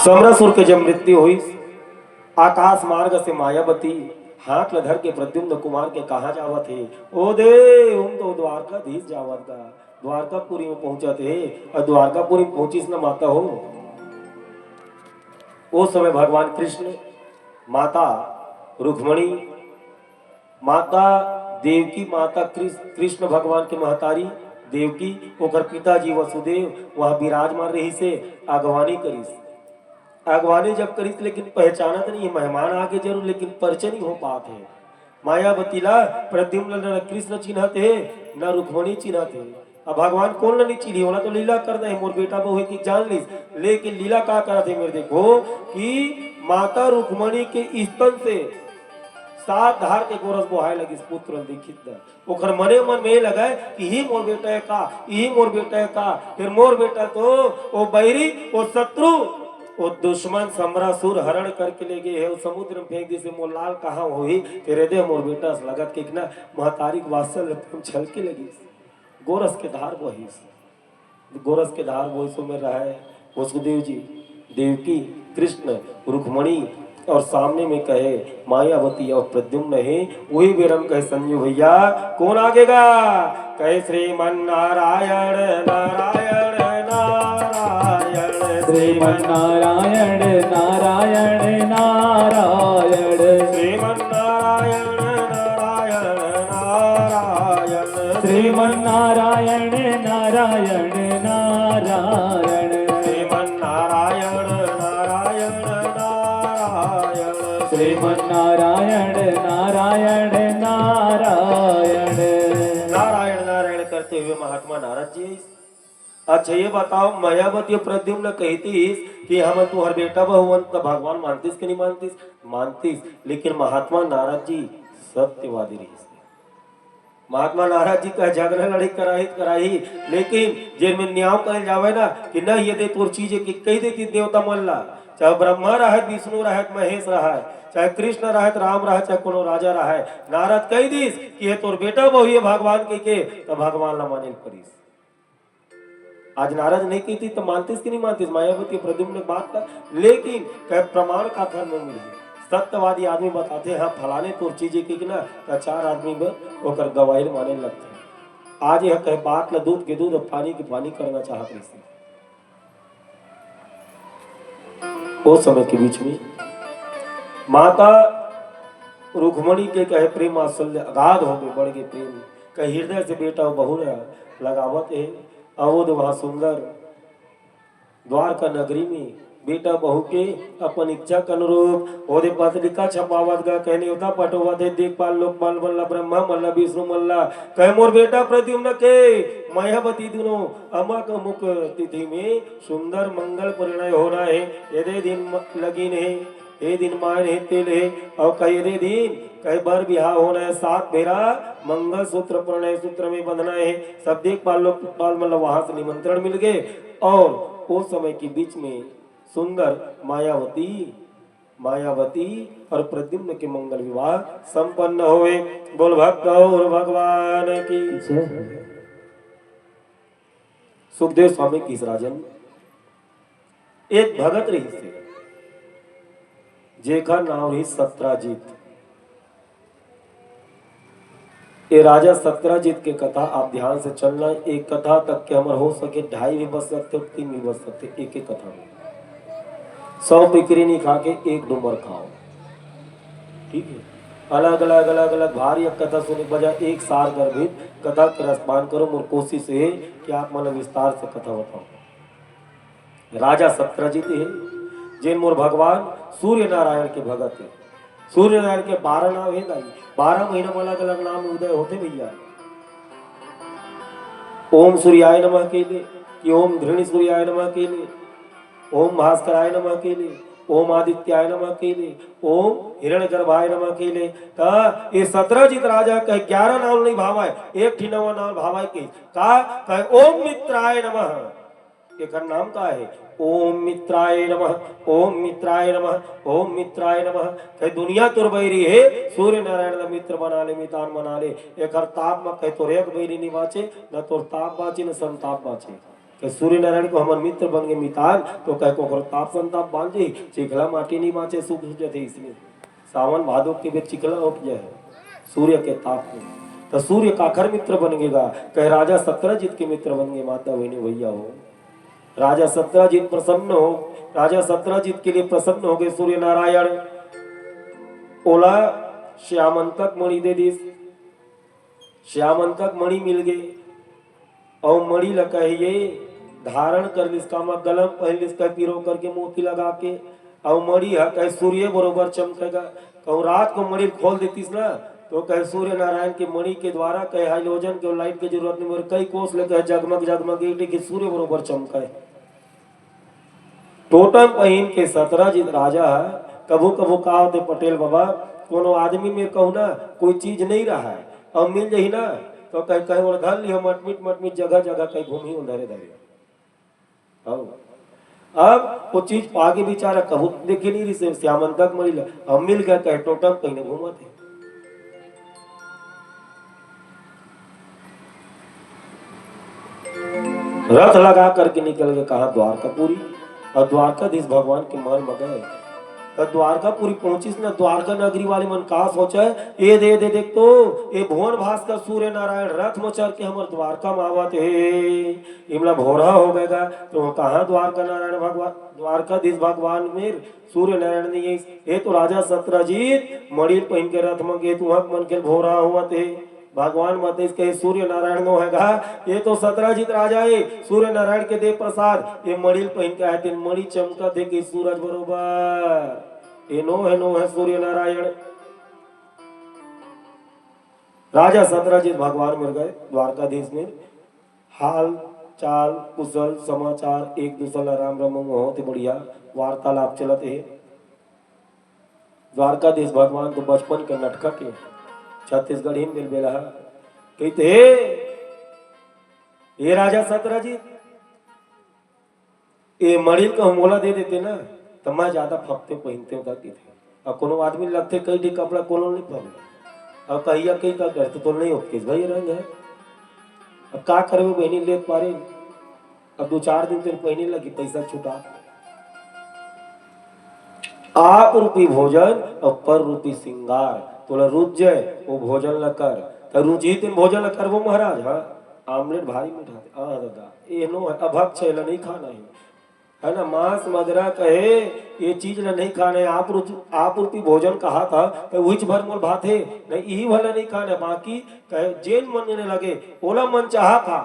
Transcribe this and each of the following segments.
समरासुर के जब मृत्यु हुई, आकाश मार्ग से मायावती हाथ लधर के प्रद्युम्न कुमार के कहा जावत है, ओ दे हम तो द्वारकाधीश जावत का द्वारकापुरी में पहुंचत है, और द्वारकापुरी पहुंचिस न माता हो। उस समय भगवान कृष्ण, माता रुक्मणी, माता देवकी, माता कृष्ण भगवान के महतारी देवकी, ओकर पिताजी वसुदेव वहां विराजमान रही से अगवानी करीस। अगवानी जब करीस लेकिन पहचानत नहीं, मेहमान आगे जरूर लेकिन परिचय नहीं हो पाते है। मायावती ला प्रद्युम्न न कृष्ण चिन्हत है न रुक्मणी चिन्हत है। अब भगवान कौन नहीं चिन्ही होला तो लीला कर दे, मोर बेटा बहु है कि जान ली, लेकिन लीला का करत है मेरे देखो कि माता रुक्मणी के स्तन से सात धार के गोरस बोहाय लगी पुत्र दीक्षित ओकर मने मन में लगा कि ही मोर बेटा है का, यही मोर बेटा है का। फिर मोर बेटा तो वो बैरी, वो शत्रु, वो दुश्मन समरासुर हरण करके ले गए है, वो समुद्र में फेंक दी से मोर लाल कहाँ हुई। फिर दे मोर बेटा लगत के ना महतारी वात्सल्य छल के लगी, गोरस के धार वही, गोरस के धार वही सो में रहा है वसुदेव जी, देवकी, कृष्ण, रुक्मणी, और सामने में कहे मायावती और प्रद्युम्न है। वही बेरम कहे संजू भैया कौन आगेगा, कहे श्रीमन नारायण नारायण नारायण, श्रीमन नारायण नारायण नारायण, श्रीमन नारायण नारायण नारायण, श्रीमन नारायण नारायण नारायण, श्रीमन नारायण नारायण नारायण, श्रीमन नारायण नारायण नारायण। नारायण नारायण करते हुए महात्मा नारद जी, अच्छा ये बताओ मायावती प्रद्युम्न कहती कि हम तुम्हार बेटा बहुवन तो भगवान मानतीस कि नहीं मानतीस, मानतीस, लेकिन महात्मा नारद जी सत्यवादी रही। महात्मा नारद जी का झगड़ा लड़ी कराही, लेकिन जेल में न्याय कहे जावे ना कि न ये दे तोर चीज की कही देती देवता मल्ला, चाहे ब्रह्मा रहे, विष्णु रहे, महेश रहे, चाहे कृष्ण रहे, राम रहे, चाहे कोनो राजा रहे, नारद कही दीस कि ये तोर बेटा बहु ये भगवान के तो भगवान ला माने करीस। आज नारद नहीं कहती तो मानतीस कि नहीं मानतीस मायावती प्रद्युम्न बात का, लेकिन कह प्रमाण का धर्म में मिली। सत्यवादी आदमी बताते हैं हाँ फलाने तोर चीजें की ना तो चार आदमी में होकर गवाही माने लगते हैं। आज यह कह बात ला दूध के दूध और पानी के पानी करना चाहते हैं। उस समय के बीच में माता रुक्मणी के कहे प्रेम वात्सल्य अगाध हो गए, बढ़ गए प्रेम, कहे हृदय से बेटा बहु लगावत है। अवध वहां सुंदर द्वारका नगरी में बेटा बहु के अपन इच्छा के अनुरूप ओदे पत्रिका छपावत गा, कहने होता पटोवत है, देखपाल लोकपाल मल्ला ब्रह्मा मल्ला विष्णु मल्ला, कहे मोर बेटा प्रद्युम्न के मायावती दोनों अमक मुख तिथि में सुंदर मंगल परिणय होना है। यदि दिन लगिन है, ये दिन मायन है तेल है, और कई दे दिन कई बार बिहार होना है, सात बेरा मंगल सूत्र प्रणय सूत्र में बंधना है। सब देखभाल लोकपाल मतलब वहां से निमंत्रण मिल गए, और उस समय के बीच में सुंदर मायावती और प्रद्युम्न के मंगल विवाह संपन्न हुए। बोल भक्त और भगवान की। सुखदेव स्वामी की राजन एक भगत रही से जेखा नाम रही सत्राजीत। ये राजा सत्राजीत के कथा आप ध्यान से चलना, एक कथा तक के अमर हो सके 2.5 भी बच सकते, 3 भी बच सकते, एक एक कथा में 100 पिकरी नहीं खा के एक डूमर खाओ, ठीक है। अलग अलग भारी कथा सुनने बजाय एक सार गर्भित कथा का रसपान करो। मोर कोशिश है कि आप मन विस्तार से कथा बताओ। राजा सत्राजीत है जिन मोर भगवान सूर्य नारायण के भगत है। सूर्य नारायण के 12 नाम है दाई, 12 महीना में अलग अलग नाम उदय होते भैया। ओम सूर्याय नमः के लिए कि ओम धृणी सूर्याय नमः के लिए, ओम भास्कराय नमः के लिए, ओम आदित्याय नमः के लिए, ओम हिरण्यगर्भाय नमः के लिए। ये सत्रजीत राजा कहे 11 नाम नहीं भावाय, एक ही नवा नाम भावाय के का कहे ओम मित्राय नमः। एक नाम का है ओम मित्राय नमः, ओम मित्राय नमः, ओम मित्राय नमः। कहे दुनिया तुर बैरी है, सूर्य नारायण का मित्र बना ले, मितान बना ले। एक ताप में कहे तोर एक बैरी नहीं बाचे, न तोर ताप बाचे न संताप बाचे। कि सूर्य नारायण को हमर मित्र बन गए मितान तो कह को ताप संताप बांधे चिखला माटी नहीं बाँचे सूख जाते इसमें सावन भादो के भी चिखला उठ जाए सूर्य के ताप में तो सूर्य काखर मित्र बन गेगा कह राजा सत्रजीत के मित्र बन गए माता बहनी भैया हो राजा सत्रजीत प्रसन्न हो राजा सत्रजीत के लिए प्रसन्न हो गए सूर्य नारायण ओला श्यामंतक मणि दे दी श्यामंतक मणि मिल गए और मणि लकहिए धारण कर लिसका में गलम पहन लिसका पिरो करके मोती लगा के और मणि है कह सूर्य बरोबर चमकेगा कहूँ रात को मणि खोल देतीस ना तो कहे सूर्य नारायण के मणि के द्वारा कहे हाइलोजन के लाइट की जरूरत नहीं मेरे कई कोस लेकर जगमग जगमग कि सूर्य बरोबर चमके टोटम पहिन के सतराजीत राजा है कभू कभू का होते पटेल बाबा कोनो आदमी में कहू ना कोई चीज नहीं रहा है अब मिल जाही ना तो कहीं कहीं और धर ली मटमिट जगह जगह कहीं घूमी धरे धरे अब वो चीज पागे बेचारा कबू देखे नहीं रही श्यामंतक मरी अब मिल गया कहे टोटम कहीं घूमा थे रथ लगा करके निकल गए कहा द्वारकापुरी और द्वारकाधीश भगवान के महल में गए तो द्वारकापुरी पहुंचिस ना द्वारका नगरी वाले मन का सोचा ये दे देख तो ये भुवन भास्कर सूर्य नारायण रथ में चढ़ के हमारे द्वारका में आवत है इमला भोरा हो गएगा तो कहाँ द्वारका नारायण भगवान द्वारकाधीश भगवान में सूर्य नारायण नहीं ये तो राजा सत्रजीत मणि पहन के रथ में गए तू मन के भोरा हुआ थे भगवान मत इसके सूर्य नारायण नो हैगा ये तो सत्रजीत राजा है सूर्य नारायण के देव प्रसाद ये मणिल पहन के आए थे मणि चमका थे कि सूरज बरोबर ये नो है सूर्य नारायण राजा सत्रजीत भगवान मिल गए द्वारकाधीश में हाल चाल कुशल समाचार एक दूसरा राम राम होते बढ़िया वार्तालाप चलते द्वारकाधीश भगवान तो बचपन के नटखट है छत्तीसगढ़ ही मिल बेला कहते ये राजा सत्रजीत ये मणिल का मोला दे देते ना तो मैं ज्यादा फपते पहनते होती थे और कोनो आदमी लगते कई ठी कपड़ा कोनो नहीं पहने और कहिया कई का करते तो नहीं होते भाई रंग है अब का करे बहनी ले पारे अब 2-4 दिन तेरे पहने लगी पैसा छुटा आप रूपी भोजन और पर रूपी सिंगार तोला रुच जाए वो भोजन ल कर तो रुचि दिन भोजन ल कर वो महाराज हाँ आमलेट भारी मिठा दादा ये नो है अभक छेला नहीं खाना है ना मांस मदरा कहे ये चीज ल नहीं खाना है आप रूपी भोजन कहा था तो वही भर मोल भात है नहीं यही भला नहीं खाना बाकी कहे जेन मन ने लगे ओला मन चाहा खा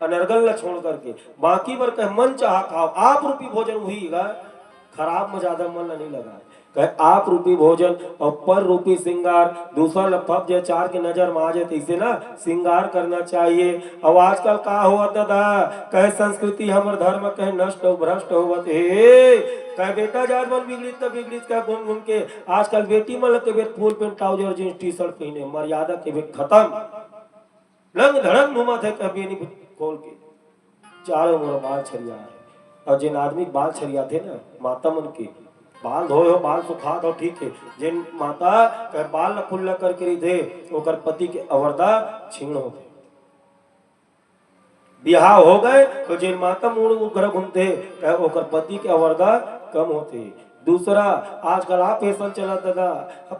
अनर्गल ल छोड़ करके बाकी पर कहे मन चाहा खाओ आप रूपी भोजन हुई खराब में ज्यादा मन नहीं लगा कहे आप रूपी भोजन और पर रूपी श्रृंगार दूसरा लफाफ जो चार के नजर में आ जाए इसे ना श्रृंगार करना चाहिए अब आजकल का हुआ दादा कहे संस्कृति हमर धर्म कहे नष्ट हो भ्रष्ट होवत हे कहे बेटा जात मन बिगड़ित तो बिगड़ित कहे घूम घूम के आजकल बेटी मन के बेट full pant trouser jeans T shirt पहने मर्यादा के बेट खत्म लंग धड़ंग घुमा थे कभी नहीं खोल के चारों मोर बाल छरिया है और जिन आदमी बाल छरिया थे ना माता मन के बाल धोए हो बाल सुखा दो ठीक है जिन माता कह बाल न खुल्ला करके रही थे ओकर पति के अवरदा छीण हो गए बिहार हो गए तो जिन माता मुड़ घर घूमते कह ओकर पति के अवरदा कम होते दूसरा आजकल आप फैशन चला था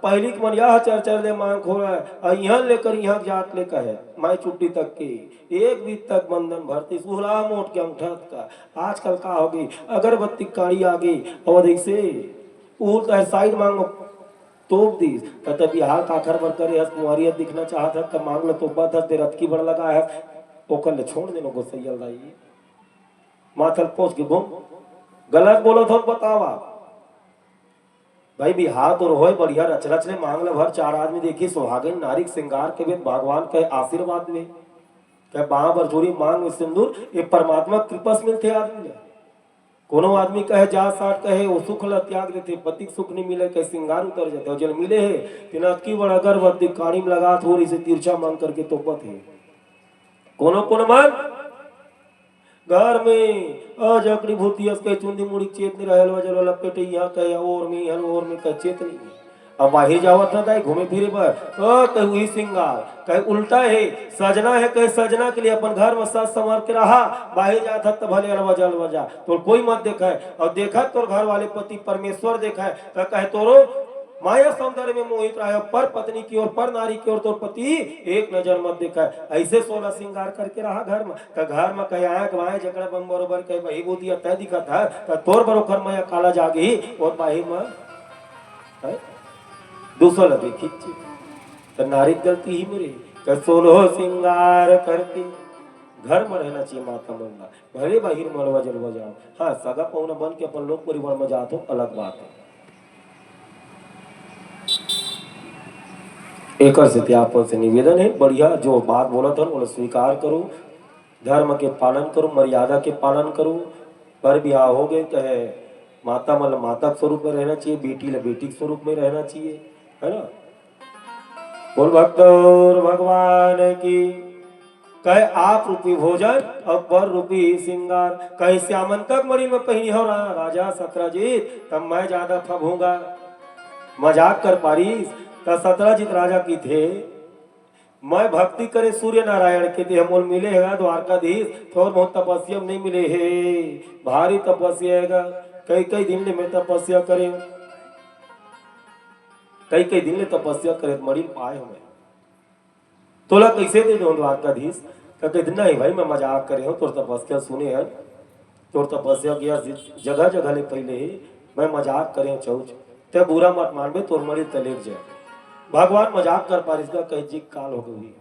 पहली मन यह चर ले मांग हो रहा है यहाँ लेकर यहाँ जात लेकर है मैं छुट्टी तक की एक बीत तक बंधन भरती सुहला मोट के अंगूठा का आजकल का होगी अगरबत्ती काड़ी आ गई और ऐसे उल्टा है साइड मांग तोप दी तब बिहार का आखर भर करे कुमारियत दिखना चाहता तब मांग लो तोपा था तेरा रथ की बड़ लगा है ओकर ले छोड़ देना को सही रही माथल पहुंच के घूम गलत बोलो तो बतावा भाई बिहार तो रोए बढ़िया रच रच ले मांग ले भर 4 आदमी देखी सुहागिन नारी श्रृंगार के वेद भगवान के आशीर्वाद में कह बाह बरजोरी मांग में सिंदूर ये परमात्मा कृपा से मिलते आदमी कोनो आदमी कहे जा साठ कहे वो सुख ल त्याग देते पति सुख नहीं मिले कहे श्रृंगार उतर जाते जल मिले है तिनक की बड़ अगरबत्ती काड़ी में लगा थोड़ी से तिरछा मांग करके तोपत है कोनो कोनो मन घर में अजकड़ी भूतियस के चुंदी मुड़ी चेत नहीं रहल वजल लपेटे यहाँ कहे और में कहे चेत नहीं अब बाहर जावत ना था घूमे फिरे पर कहीं वही सिंगार कहीं उल्टा है सजना है कहीं सजना के लिए अपन घर में साज संवार के रहा बाहर जाता तो भले अलवजा तो कोई मत देखा है और देखा तोर घर वाले पति परमेश्वर देखा है तो कहे तोरो माया सौंदर्य में मोहित रहा है पर पत्नी की ओर पर नारी की ओर तोर पति एक नजर मत देखा है ऐसे 16 श्रृंगार करके रहा घर में तो घर में कहे आया कमाए जकड़ा बम बरोबर कहे वही बोतिया तय दिखा था तो तोर बरोबर माया काला जागी और बाही में दूसरा लगे खिंची तो नारी गलती ही मेरी कि 16 श्रृंगार करके घर में रहना चाहिए माता मंगला भले बाहर मलवा जलवा जाओ हाँ सगा पौना बन के अपन लोग परिवार में जाते हो अलग बात है एक सत्यापन से निवेदन है बढ़िया जो बात बोला था वो स्वीकार करो धर्म के पालन करो मर्यादा के पालन करो पर ब्याह हो गए कहे माता मतलब माता के स्वरूप में रहना चाहिए बेटी ल बेटी के स्वरूप में रहना चाहिए है ना बोल भक्त और भगवान की कहे आप रूपी भोजन और पर रूपी श्रृंगार कहे श्यामंतक मणि में पहनी हो रहा राजा सत्रजीत तब मैं ज्यादा फबूंगा मजाक कर पारिस तो सत्रजीत राजा की थे मैं भक्ति करे सूर्य नारायण के थे हम मिले है द्वारकाधीश थोड़ा बहुत तपस्या नहीं मिले है भारी तपस्या है कई दिन ले मैं तपस्या करे कई दिन ले तपस्या करे मणि पाए हमें तोला कैसे दे दो द्वारकाधीश कहते नहीं भाई मैं मजाक करे हूँ तोर तपस्या सुने हैं तोर तपस्या किया जगह जगह ले पहले ही मैं मजाक करे चौच ते बुरा मत मानबे तोर मणि तलेक जाए भगवान मजाक कर पारिस का कह जी काल हो गई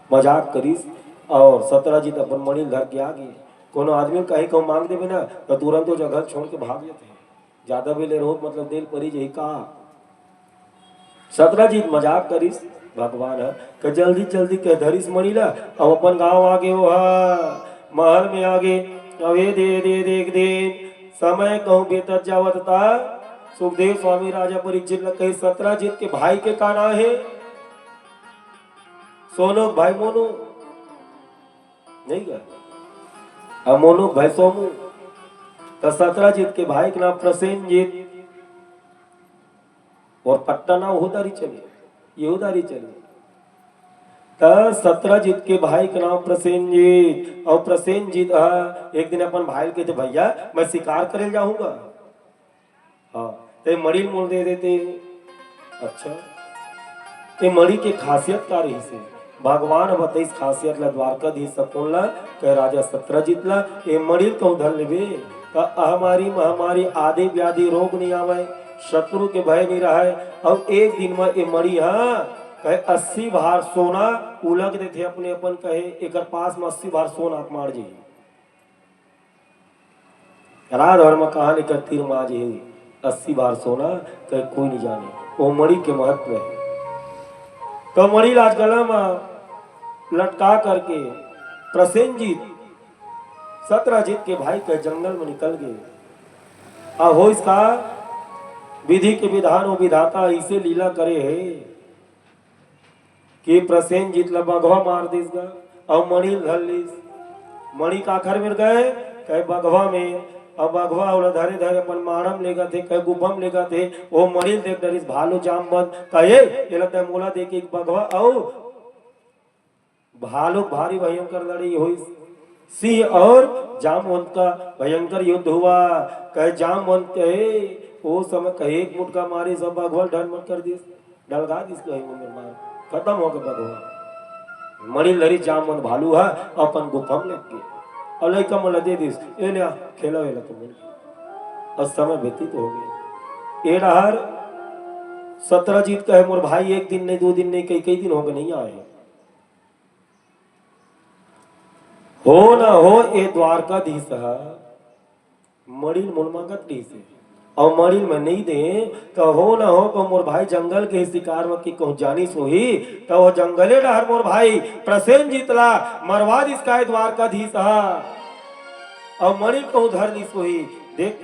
मजाक करीस और सत्रजीत अपन मणि घर के आगे कोनो आदमी कहीं कहूँ मांग देवे ना तो तुरंत वो जगह छोड़ के भाग जाते हैं ज्यादा भी ले रहो मतलब दिल परी यही कहा सत्रजीत मजाक करीस भगवान है कि जल्दी जल्दी कह धरीस मणि ला अब अपन गांव आगे हो महल में आगे अवे दे दे देख दे समय कहूँ बेतर जावत था सुखदेव स्वामी राजा परीक्षित कहे सत्रजीत के भाई के का नाम है सोनोक भाई मोनू नहीं क्या अब मोनू भाई सोमू तो सत्रजीत के भाई के नाम प्रसेनजीत और पट्टा नाम यहूदारी चले यहूदारी चले तो सत्रजीत के भाई का नाम प्रसेनजीत और प्रसेनजीत एक दिन अपन भाई के थे भैया मैं शिकार करे जाऊंगा हाँ ते मणि मोल दे देते अच्छा ये मणि के खासियत का रही से भगवान बताइस खासियत ला द्वारकाधीश सपोन ला कह राजा सत्रजीत ला ये मणि कहूँ धर लेवे का अहमारी महामारी आदि व्याधि रोग नहीं आवे शत्रु के भय नहीं रहा और एक दिन में ये मणि कहे 80 भार सोना उलग देते अपने अपन कहे एक पास में 80 भार सोना मार जी रात भर में कहा लेकर तीर मार जी 80 बार सोना कहे कोई नहीं जाने वो मणि के महत्व है तो मणि लाज गला में लटका करके प्रसेनजीत सत्रजीत के भाई के जंगल में निकल गए अब हो इसका विधि के विधान वो विधाता इसे लीला करे है कि प्रसेनजीत ला बघवा मार दिस और मणि धर लीस मणि का आखर में गए कहे बघवा में अब बघवा और धरे धरे अपन मारम लेगा थे कहे गुफम लेगा थे वो मणि देख डरिस भालू जामवंत कहे ये लगता है मोला देखे बघवा आओ भालू भारी भयंकर लड़ी हुई सिंह और जामवंत का भयंकर युद्ध हुआ कहे जामवंत कहे वो समय कहे एक मुटका मारे सब बघवा ढल मत कर दिस डलगा दिस कहे मार खत्म हो गया बघवा मणि लड़ी जामवंत भालू है अपन गुफम लेके गए और लड़का मोला दे दिस ए लिया खेला वेला तुम और समय व्यतीत हो गए ए डहर सत्रजीत कहे मोर भाई एक दिन नहीं 2 दिन नहीं कई दिन हो गए नहीं आए हो ना हो ए द्वारकाधीश मणिल मुलमागत डी से और मणिल में नहीं दे तो हो ना हो तो मोर भाई जंगल के शिकार में की कहूँ जानी सोही तो वो जंगले डहर मोर भाई प्रसेनजीत ला मरवा इसका द्वारकाधीश और मणि कहूँ धर दी सोही देख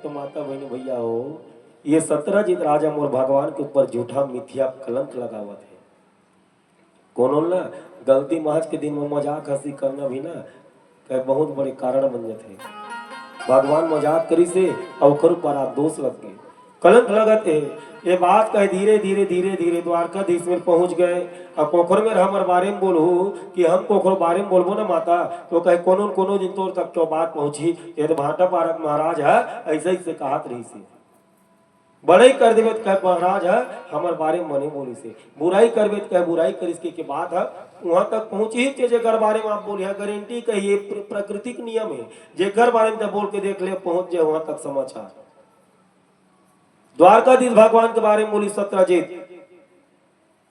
तो माता बहनी भैया हो ये सत्रजीत राजा मोर भगवान के ऊपर झूठा मिथ्या कलंक लगावत है कोनो ना गलती महज के दिन में मजाक हंसी करना भी ना कहे बहुत बड़े कारण बन जाते भगवान मजाक करी से अवकर पर आप दोष लग गए कलंक लगते ये बात कहे धीरे धीरे धीरे धीरे द्वारकाधीश में पहुंच गए। अब पोखर में हमर बारे में बोलू कि हम पोखर बारे में बोलबो ना माता, तो कहे कोनो न कोनो दिन तोर तक तो बात पहुंची। ये तो भाटा पारक महाराज है ऐसे ही से कहत रही से, बड़ाई कर देवे तो कहे महाराज है हमारे बारे में मने बोली से, बुराई करबे तो कहे बुराई कर इसके के बात है वहां तक पहुंची ही जेकर बारे में आप बोली है गारंटी कहिए प्राकृतिक नियम है, जेकर बारे में बोल के देख ले पहुंच जाए वहां तक समाचार। द्वारकाधीश भगवान के बारे में बोली सत्यजीत,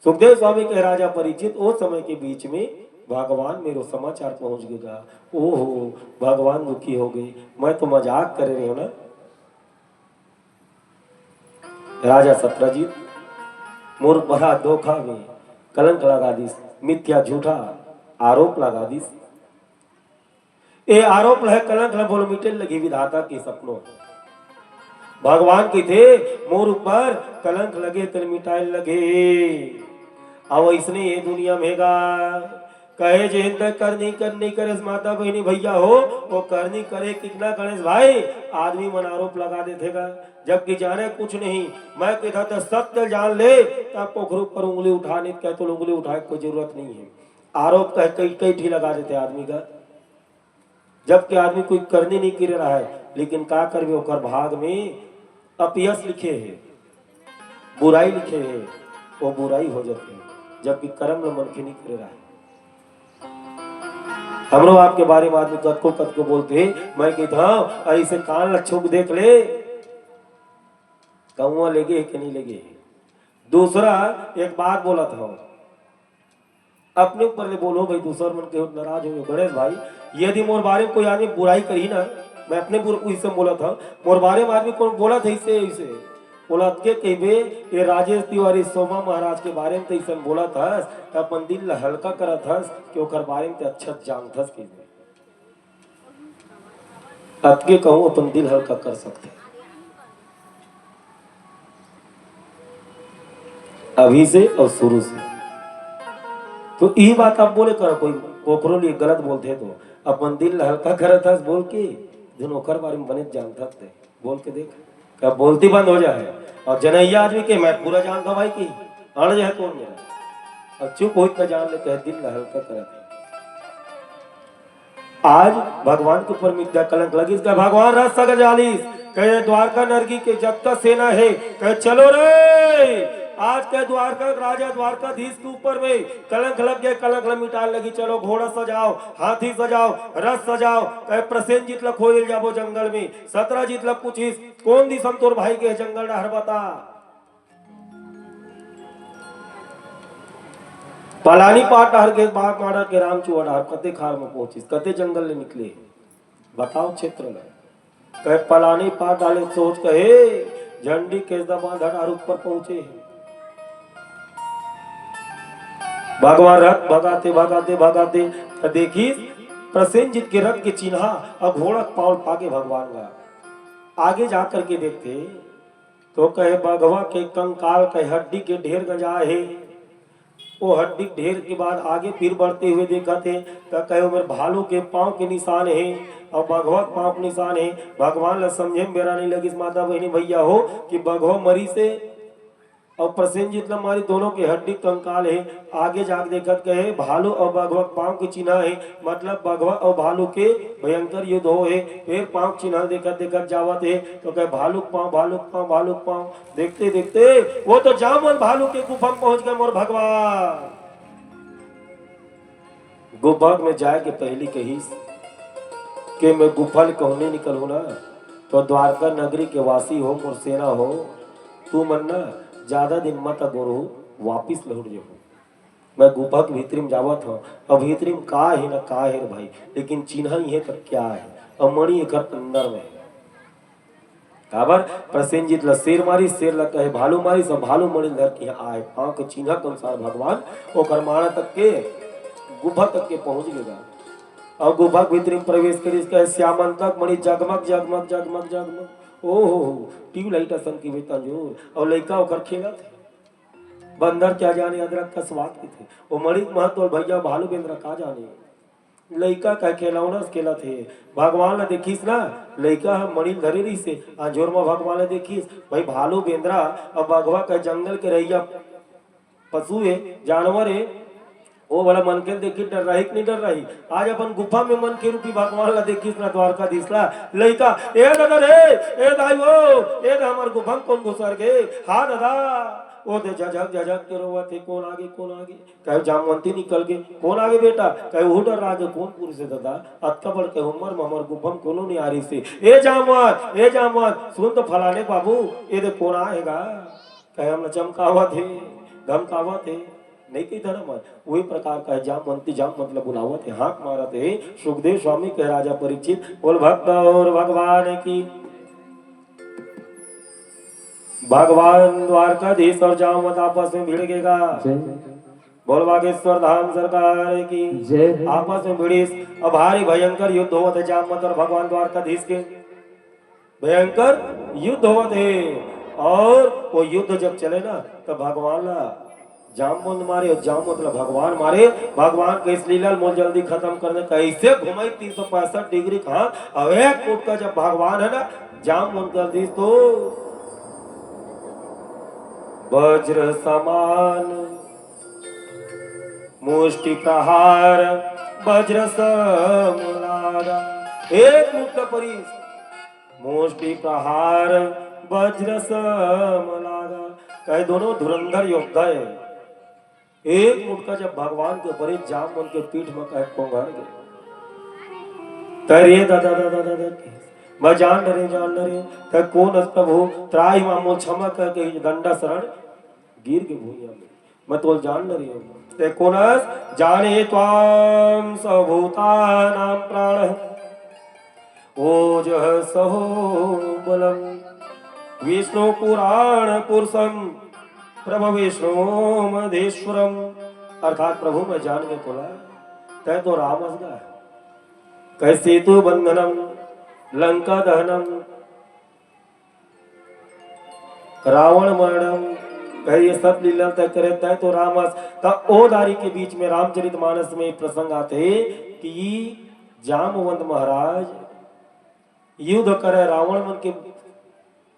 सुखदेव स्वामी के राजा परीक्षित उस समय के बीच में भगवान मेरो समाचार पहुंच गया। ओहो भगवान दुखी हो गई, मैं तो मजाक कर रही हूं ना। राजा सत्यजीत मोर बड़ा धोखा में कलंक लगा दी, मिथ्या झूठा आरोप लगा दी। ये आरोप है कलंक है बोल मिटे लगी विधाता के सपनों, भगवान के थे मोर ऊपर कलंक लगे तर मिटाए लगे। अब इसने ये दुनिया मेगा कहे जे करनी करे माता बहनी भैया हो वो करनी करे कितना गणेश भाई आदमी मन आरोप लगा देगा, जबकि जाने कुछ नहीं। मैं कहता था सत्य जान ले तब पोखर पर उंगली उठाने कह तो उंगली उठाए कोई जरूरत नहीं है। आरोप कह कई कई ठी लगा देते आदमी का, जबकि आदमी कोई करनी नहीं कर रहा है, लेकिन का करवे ओकर भाग में अपयश लिखे है, बुराई लिखे है, वो बुराई हो जाते है, जबकि कर्म न मन के नहीं कर रहा है। हमरो आपके बारे में आदमी कद को बोलते हैं, मैं कहता हूं ऐसे कान लच्छुक देख ले कौआ लेगे कि नहीं लेगे। दूसरा एक बात बोला था अपने ऊपर ले बोलो भाई, दूसरा मन के नाराज हो गणेश भाई यदि मोर बारे में कोई आदमी बुराई करी ना, मैं अपने इससे बोला था मोर बारे में आदमी को बोला था इसे बोला के कहबे ये राजेश तिवारी सोमा महाराज के बारे में तो इसे बोला था अपन दिल हल्का करा था कि ओकर बारे में अच्छा जान था कि अतके कहूं अपन दिल हल्का कर सकते अभी से और शुरू से। तो यही बात आप बोले करो कोई कोकरो लिए गलत बोलते तो अपन दिल हल्का करा था बोल के जो ओकर बारे में बने जानता थे बोल के देख क्या बोलती बंद हो जाए। और जनैया आदमी के मैं पूरा जानता भाई की अड़ जाए कौन मेरा और चुप हो इतना जान ले कह दिल हल्का करा। आज भगवान के ऊपर मिथ्या कलंक लगी इसका भगवान रस सगर जालिस कहे द्वारका नरगी के जब तक सेना है कहे चलो रे आज के द्वारका राजा द्वारकाधीश के ऊपर में कलंक लग गया, कलंक मिटाने लगी। चलो घोड़ा सजाओ, हाथी सजाओ, रथ सजाओ, कहे प्रसेन जीत लग खोल जाबो जंगल में, 17 जीत लग पूछिस कौन दिसम तोर भाई के जंगल डहर बता। पलानी पाट डहर के बाग माडर के रामचुआ डहर कते खार में पहुंचिस कते जंगल ले निकले बताओ क्षेत्र में। कहे पलानी पाट डाले सोच कहे झंडी केस दबा धड़ ऊपर पहुंचे। भगवान रथ भगाते भगाते भगाते देखी प्रसेनजीत के रथ के चिन्हा और घोड़ा पाउल पाके भगवान का आगे जाकर के देखते तो कहे भगवा के कंकाल के हड्डी के ढेर गजा है। वो हड्डी ढेर के बाद आगे फिर बढ़ते हुए देखा थे तो कहे मेरे भालू के पांव के निशान है और भगवा पांव के निशान है। भगवान ला समझे मेरा नहीं लगी माता बहनी भैया हो कि भगवा मरी से और प्रसेनजीत मारी दोनों के हड्डी कंकाल है। आगे जाके देखत कहे भालू और भगवा पांव के चिन्ह है, मतलब भगवा और भालू के भयंकर युद्ध हो है। फिर पांव चिन्ह देखत देखत जावत है तो कहे भालू पांव भालू पांव भालू पांव। देखते देखते वो तो जामन भालू के गुफा में पहुंच गए मोर भगवान। गुफा में जाए के पहली कही कि मैं गुफा कहने निकलू ना तो द्वारका नगरी के वासी हो मोर सेना हो तू मन ना ज्यादा दिन मत गोरू वापिस लौट जाओ। मैं गुफा के भीतरी में जावत हूँ और भीतरी में का है ना का है भाई, लेकिन चिन्ह ही है तो क्या है और मणि एक अंदर में खबर प्रसेनजीत ला शेर मारी शेर लग कहे भालू मारी सब भालू मणि धर के आए पांव के चिन्ह के अनुसार भगवान वो करमाना तक के गुफा तक के पहुंच गएगा। और गुफा के भीतरी में प्रवेश करी कहे श्यामन तक मणि जगमग जगमग जगमग जगमग ओहो ट्यूबलाइट असन की बेतंजोर और लड़का ओकर खेला थे बंदर क्या जाने अदरक का स्वाद के थे वो मणिक महत्व भैया भालू बेंद्र का जाने लइका का खिलौना खेला थे भगवान ला देखीस ना लइका हम मणि धरे रही से आजोर में भगवान ला देखीस भाई भालू बेंद्रा अब बघवा का जंगल के रहिया पशु है जानवर है वो वाला मन के देखी डर रही कि नहीं डर रही आज अपन गुफा में मन के रूपी भगवान ला देखीस ना द्वारका दिसला लइका ए दादा रे ए दाई वो ए दा हमर गुफा में कौन घुसर गए हाँ दादा वो दे झझक झझक के रोवा थे कौन आगे कहे जामवंती निकल गए कौन आगे बेटा कहे वो डर आगे कौन पुरुष है दादा अत्ता बढ़ के उमर में हमर गुफा में कोनो नहीं आ रही से ए जामवंत सुन तो फलाने बाबू ये दे कौन आएगा कहे हम चमकावा थे धमकावा थे नहीं कही था ना मन वही प्रकार का है जामवंती जाम मतलब बुलावा थे हाथ मारा थे सुखदेव स्वामी के राजा परीक्षित बोल भक्त और भगवान की भगवान द्वारकाधीश और जामवंत आपस में भिड़ गएगा बोल बागेश्वर धाम सरकार की जय आपस में भिड़ी अब भारी भयंकर युद्ध हुआ था जामवंत और भगवान द्वारकाधीश के भयंकर युद्ध हुआ थे और वो युद्ध जब चले ना तो भगवान ला जामवंत मारे और जामवंत ला भगवान मारे भगवान के इस लीला मोल जल्दी खत्म करने कैसे घुमाई 365 डिग्री कहा अब एक फुट का जब भगवान है ना जामवंत कर दी तो वज्र समान मुष्टि प्रहार वज्र समलारा एक मुक्त परिस मुष्टि प्रहार वज्र समलारा कहे दोनों धुरंधर योद्धा है एक मुठ का जब भगवान के ऊपर जामवंत के पीठ में कहे कोंघर गए तरिए दादा दादा दादा मैं जान डरे तक कौन अस प्रभु त्राही मामो क्षमा करके दंडा शरण गिर के भूमिया में मैं तो जान डरी ते कौन जाने त्वाम सबूतानां प्राण ओजः सहो बलम विष्णु पुराण पुरुषम प्रभु विष्णु मधेश्वरम अर्थात प्रभु में जान के बोला तय तो राम असगा कह सेतु बंधनम लंका दहनम रावण मरणम कह ये सब लीला तय करे तय तो रामस का ओदारी के बीच में रामचरितमानस में प्रसंग आते कि जामवंत महाराज युद्ध करे रावण मन के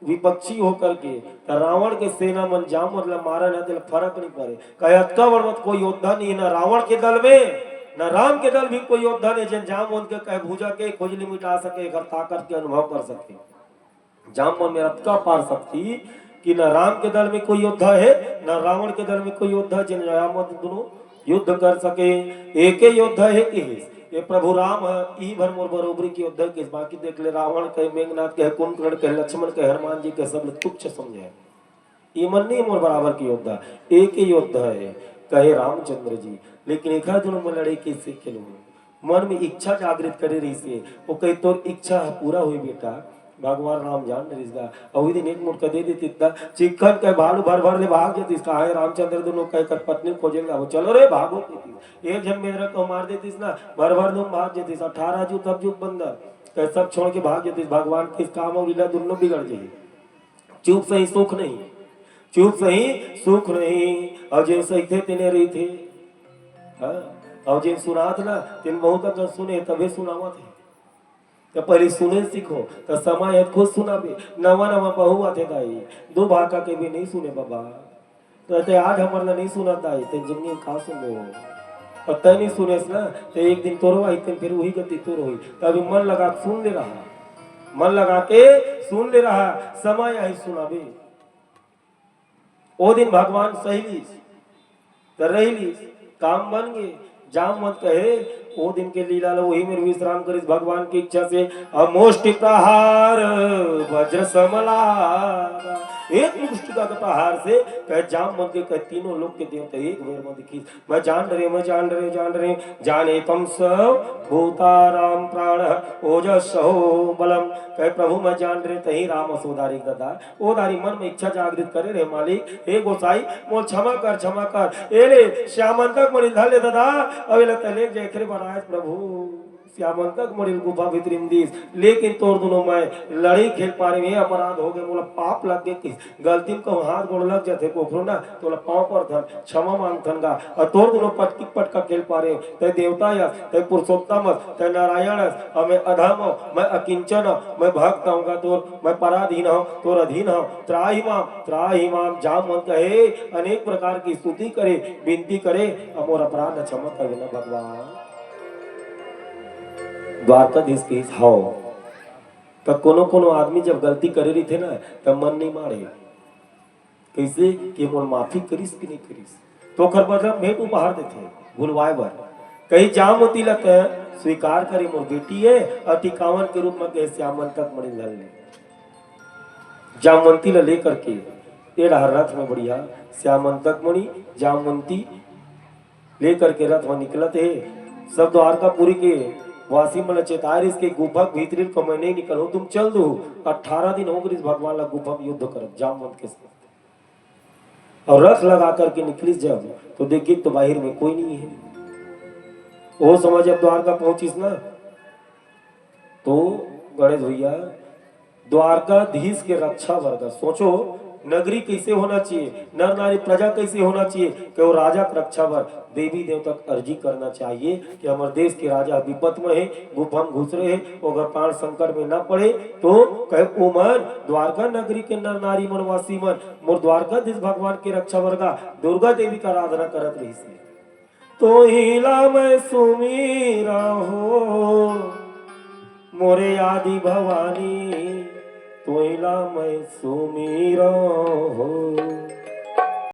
विपक्षी होकर के रावण के सेना मन जाम मतलब मारा न दिल फर्क नहीं पड़े कहे अतका मत कोई योद्धा नहीं न रावण के दल में न राम के दल भी कोई योद्धा नहीं जिन जामवंत के कहे भुजा के खुजली मिटा सके घर ताकत के अनुभव कर सके जामवंत में अतका पार शक्ति कि न राम के दल में कोई योद्धा है न रावण के दल में कोई योद्धा जिन जामवंत दोनों युद्ध कर सके एक ही योद्धा है ये प्रभु राम ई भर मोर बरोबरी की योद्धा के बाकी देख ले रावण कहे मेघनाथ कहे कुंभकर्ण कहे लक्ष्मण कहे हनुमान जी के सब तुच्छ समझे ये मन नहीं मोर बराबर की योद्धा एक ही योद्धा है कहे रामचंद्र जी लेकिन एक दोनों में लड़े कैसे खेलो मन में इच्छा जागृत करे रही से वो कहे तो इच्छा पूरा हुई बेटा भगवान राम जान रिश्ता और दिन एक मुठ का दे देती चिकन के भालू भर भर ले भाग जाती इसका है रामचंद्र दोनों कह कर पत्नी खोजेगा वो चलो रे भागो एक जन मेरा को मार देती ना भर भर तुम भाग जाती 18 जूत अब जूत बंदर कह सब छोड़ के भाग जाती भगवान किस काम और लीला दोनों बिगड़ जाए चुप सही सुख नहीं चुप सही सुख नहीं और जैसे थे तेने रही थे और जिन सुना था ना तीन बहुत तक सुने तभी सुनावा थे तो पहले सुने सीखो तो समय खुद सुना भी नवा नवा बहुआ थे दाई दो भाका के भी नहीं सुने बाबा तो आज हमारे नहीं सुना दाई तो जिंदगी कहा सुन हो और तय नहीं सुने ना तो एक दिन तोरो आई फिर वही गति तोरो हुई तो अभी मन लगा सुन ले रहा मन लगा के सुन ले रहा समय आई सुना भी वो दिन भगवान सही ली तो रही ली काम बन गए जाम मत कहे वो दिन के लीला लो वही में विश्राम कर इस भगवान की इच्छा से अमोष्टि प्रहार वज्र समला एक मुष्टिका के प्रहार से कहे जाम मत के कहे तीनों लोग के देवता एक बेर में दिखी मैं जान रहे जाने तम सब भूताराम प्राण ओजस्सो बलम कहे प्रभु मैं जान रहे तही राम सोदारी दादा ओदारी मन में इच्छा जागृत करे रे मालिक हे गोसाई मोल क्षमा कर एले श्यामंतक मणि धले दादा अबे लगता ले जेखरे बनाए प्रभु श्यामंतक मणि गुफा भितरिम दीस, लेकिन तोर दोनों मैं लड़ाई खेल पा रहे हैं, अपराध हो गए, मोला पाप लग गए, किस गलती को हाथ गोड़ लग जाते कोखरो ना तोला पाँव पर थन क्षमा मांगथन गा, और तोर दोनों पटकी पटका खेल पा रहे, तय देवता या तय पुरुषोत्तम तय नारायण और मैं अधम हूँ, मैं अकिंचन हूँ, मैं भक्त हूँ तोर, मैं पराधीन हूँ तोर अधीन हूँ, त्राही माम जाम मन कहे, अनेक प्रकार की स्तुति करे, विनती करे, अमोर अपराध न क्षमा करे ना भगवान। द्वारकाधीश की हाओ तब कोनो कोनो आदमी जब गलती करे रही थे ना तब मन नहीं मारे, कैसे कि मोर माफी करिस कि नहीं करिस, तो खर बदला भेंट उपहार देते भूलवाए बर, कहीं जाम होती लग स्वीकार करे मोर बेटी है, और टिकावन के रूप में कहे श्यामंतक मणि लल ले, जामवंती ला लेकर के तेरा रथ में बढ़िया श्यामंतक मणि जामवंती लेकर के रथ में निकलते है, सब द्वारकापुरी के वासी मन चेतार इसके गुफा भीतरी को मैं नहीं निकलूं, तुम चल दो, 18 दिन हो गए इस भगवान ला गुफा में युद्ध कर जामवंत के साथ, और रथ लगा करके निकली जब तो देखिए तो बाहर में कोई नहीं है, वो समझ अब द्वारका पहुंचिस ना, तो गणेश भैया द्वारकाधीश के रक्षा वर्ग, सोचो नगरी कैसे होना चाहिए, नर नारी प्रजा कैसे होना चाहिए, कि वो राजा का रक्षा वर्ग देवी देवता अर्जी करना चाहिए कि हमारे देश के राजा विपत में है, गुफा में घुस रहे हैं, अगर प्राण संकट में न पड़े तो कहे उमन द्वारका नगरी के नर नारी मनवासी मन मोर द्वारकाधीश भगवान के रक्षा वर्गा दुर्गा देवी का आराधना करत रही से, तो हिला मैं सुमीरा हो मोरे आदि भवानी, तो हिला मैं सुमीरा हो।